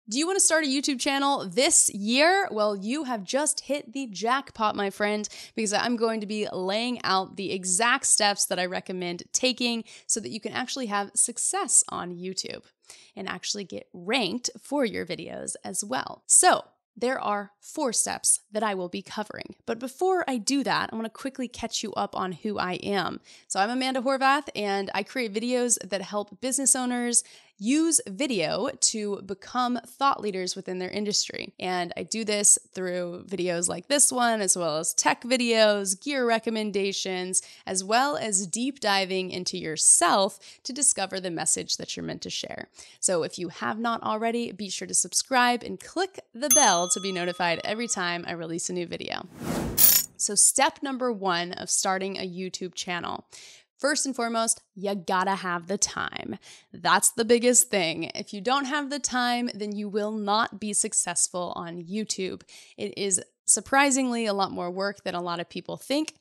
Do you want to start a YouTube channel this year? Well, you have just hit the jackpot, my friend, because I'm going to be laying out the exact steps that I recommend taking so that you can actually have success on YouTube and actually get ranked for your videos as well. So, there are 4 steps that I will be covering. But before I do that, I want to quickly catch you up on who I am. So I'm Amanda Horvath, and I create videos that help business owners use video to become thought leaders within their industry. And I do this through videos like this one, as well as tech videos, gear recommendations, as well as deep diving into yourself to discover the message that you're meant to share. So if you have not already, be sure to subscribe and click the bell to be notified every time I release a new video. So step number 1 of starting a YouTube channel. First and foremost, you gotta have the time. That's the biggest thing. If you don't have the time, then you will not be successful on YouTube. It is surprisingly a lot more work than a lot of people think,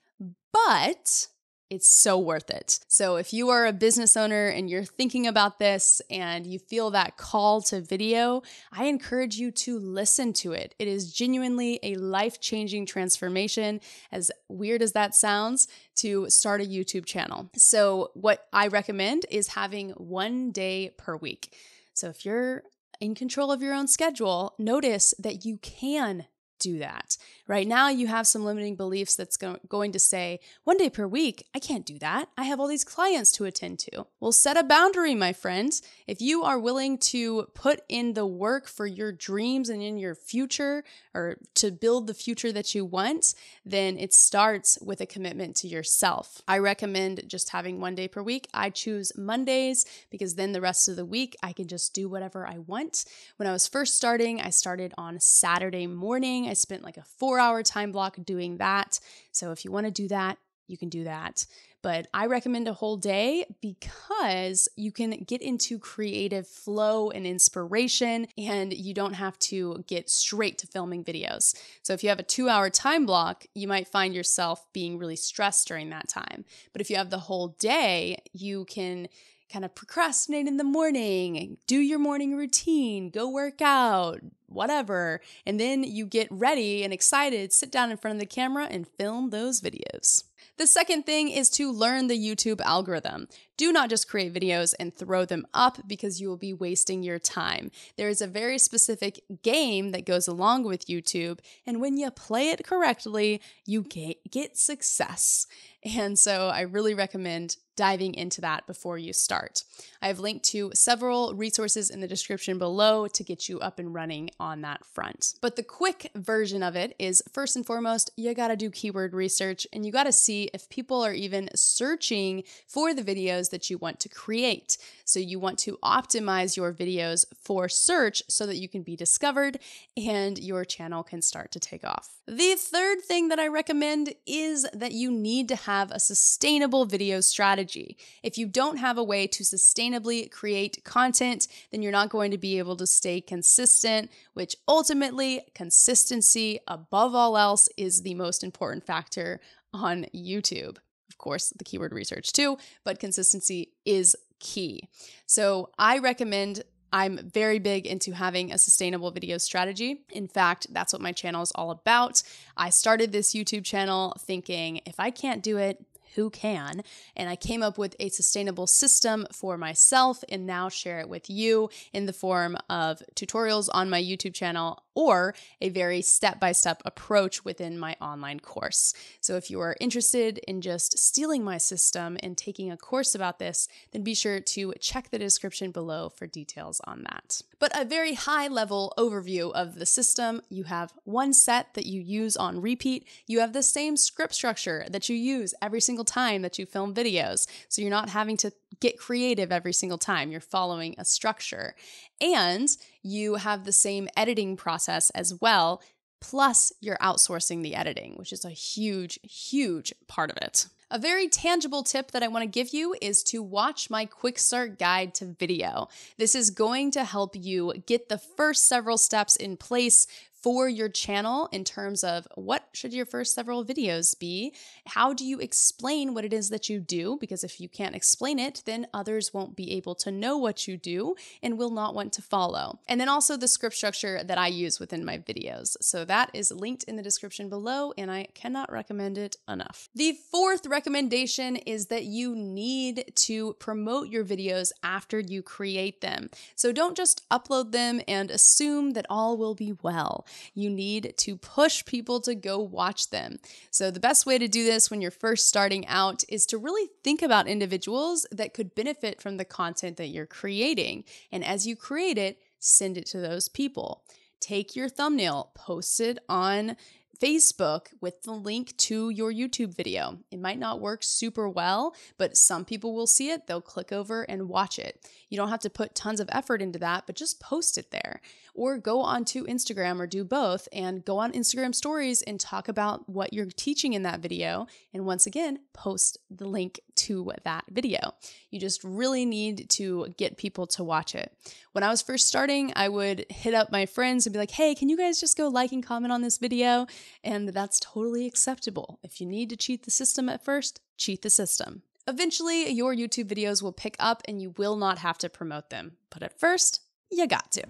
but it's so worth it. So if you are a business owner and you're thinking about this and you feel that call to video, I encourage you to listen to it. It is genuinely a life-changing transformation, as weird as that sounds, to start a YouTube channel. So what I recommend is having 1 day per week. So if you're in control of your own schedule, notice that you can do that. Right now, you have some limiting beliefs that's going to say, 1 day per week, I can't do that. I have all these clients to attend to. Well, set a boundary, my friends. If you are willing to put in the work for your dreams and in your future, or to build the future that you want, then it starts with a commitment to yourself. I recommend just having 1 day per week. I choose Mondays because then the rest of the week, I can just do whatever I want. When I was first starting, I started on Saturday morning. I spent like a 4-hour time block doing that. So if you want to do that, you can do that. But I recommend a whole day because you can get into creative flow and inspiration, and you don't have to get straight to filming videos. So if you have a 2-hour time block, you might find yourself being really stressed during that time. But if you have the whole day, you can kind of procrastinate in the morning, do your morning routine, go work out, whatever. And then you get ready and excited, sit down in front of the camera and film those videos. The second thing is to learn the YouTube algorithm. Do not just create videos and throw them up because you will be wasting your time. There is a very specific game that goes along with YouTube, and when you play it correctly, you get success. And so I really recommend diving into that before you start. I have linked to several resources in the description below to get you up and running on that front. But the quick version of it is, first and foremost, you gotta do keyword research, and you gotta see if people are even searching for the videos that you want to create. So you want to optimize your videos for search so that you can be discovered and your channel can start to take off. The third thing that I recommend is that you need to have a sustainable video strategy. If you don't have a way to sustainably create content, then you're not going to be able to stay consistent, which ultimately, consistency above all else is the most important factor on YouTube. Of course, the keyword research too, but consistency is key. So I'm very big into having a sustainable video strategy. In fact, that's what my channel is all about. I started this YouTube channel thinking, if I can't do it, who can? And I came up with a sustainable system for myself and now share it with you in the form of tutorials on my YouTube channel or a very step-by-step approach within my online course. So if you are interested in just stealing my system and taking a course about this, then be sure to check the description below for details on that. But a very high-level overview of the system: you have one set that you use on repeat. You have the same script structure that you use every single time that you film videos. So you're not having to get creative every single time. You're following a structure. And you have the same editing process as well, plus you're outsourcing the editing, which is a huge, huge part of it. A very tangible tip that I want to give you is to watch my Quickstart guide to video. This is going to help you get the first several steps in place for your channel in terms of what should your first several videos be? How do you explain what it is that you do? Because if you can't explain it, then others won't be able to know what you do and will not want to follow. And then also the script structure that I use within my videos. So that is linked in the description below, and I cannot recommend it enough. The fourth recommendation is that you need to promote your videos after you create them. So don't just upload them and assume that all will be well. You need to push people to go watch them. So the best way to do this when you're first starting out is to really think about individuals that could benefit from the content that you're creating. And as you create it, send it to those people. Take your thumbnail, post it on Facebook with the link to your YouTube video. It might not work super well, but some people will see it, they'll click over and watch it. You don't have to put tons of effort into that, but just post it there. Or go onto Instagram or do both and go on Instagram stories and talk about what you're teaching in that video. And once again, post the link to that video. You just really need to get people to watch it. When I was first starting, I would hit up my friends and be like, hey, can you guys just go like and comment on this video? And that's totally acceptable. If you need to cheat the system at first, cheat the system. Eventually, your YouTube videos will pick up and you will not have to promote them. But at first, you got to.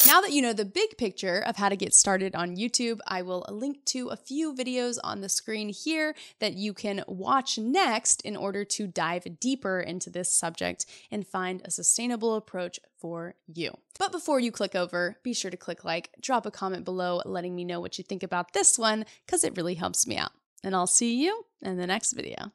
Now that you know the big picture of how to get started on YouTube, I will link to a few videos on the screen here that you can watch next in order to dive deeper into this subject and find a sustainable approach for you. But before you click over, be sure to click like, drop a comment below letting me know what you think about this one, because it really helps me out. And I'll see you in the next video.